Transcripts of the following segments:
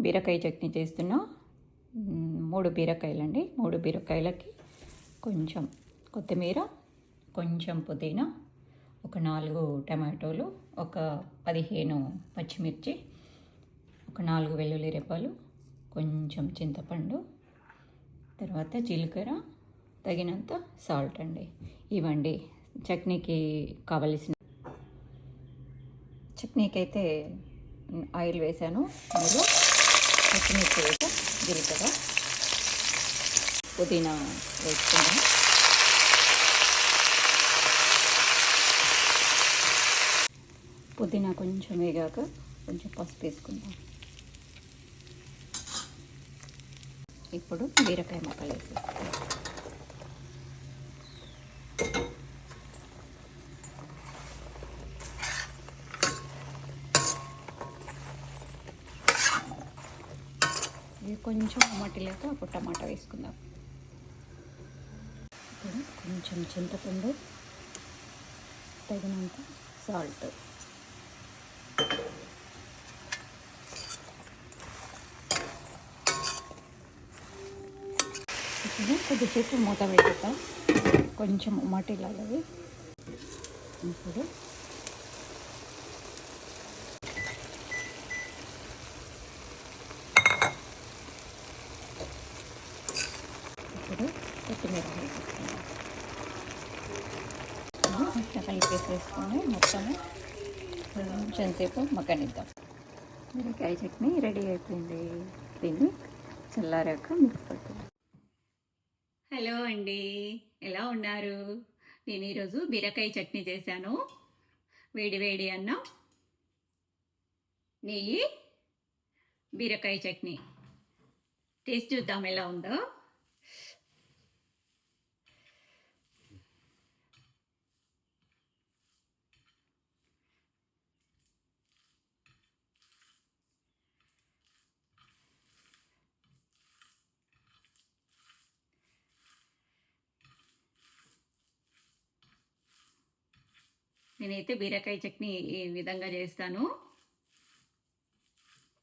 బీరకాయ చట్నీ చేస్తున్నా. 3 బీరకాయలండి. 3 బీరకాయలకి కొంచెం కొత్తిమీర, కొంచెం పుదీనా, ఒక 4 టమాటోలు, ఒక 15 పచ్చిమిర్చి, ఒక 4 వెల్లుల్లి రెబ్బలు, కొంచెం చింతపండు, తర్వాత జీలకర్ర, తగినంత సాల్ట్ అండి. ఇవ్వండి చట్నీకి కావలసిన. చట్నీకి అయితే ఆయిల్ వేసాను. అందులో పచ్చిమిర్చి వేసా, జీలకర్ర, పుదీనా వేసుకున్నాను. పుదీనా కొంచెం వేగాక కొంచెం పసుపు వేసుకుందాం. ఇప్పుడు బీరకాయ ముక్కలు వేసేస్తాం. ఇది కొంచెం మట్టిలేక అప్పుడు టమాటా వేసుకుందాం. ఇప్పుడు కొంచెం చింతపండు, తగినంత సాల్ట్, ఇప్పుడు కొద్దిసేపు మూత పెడతాం. కొంచెం మట్టిలాగా. ఇప్పుడు కొత్తిమీర కలిపేసేసుకొని మొత్తము కొంచెం సేపు మగ్గనిద్దాం. బీరకాయ చట్నీ రెడీ అయిపోయింది. దీన్ని చల్లారాక మిక్స్ పడుతుంది. హలో అండి, ఎలా ఉన్నారు? నేను ఈరోజు బీరకాయ చట్నీ చేశాను. వేడి వేడి అన్నం, నెయ్యి, బీరకాయ చట్నీ. టేస్ట్ చూద్దాం ఎలా ఉందో. నేనైతే బీరకాయ చట్నీ ఈ విధంగా చేస్తాను.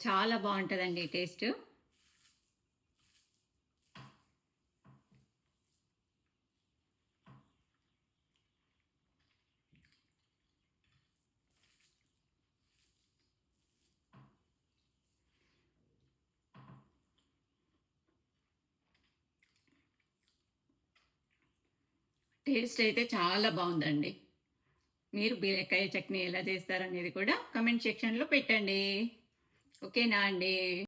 చాలా బాగుంటుందండి టేస్ట్. టేస్ట్ అయితే చాలా బాగుందండి. మీరు బీరకాయ చట్నీ ఎలా చేస్తారనేది కూడా కమెంట్ సెక్షన్లో పెట్టండి. ఓకేనా అండి?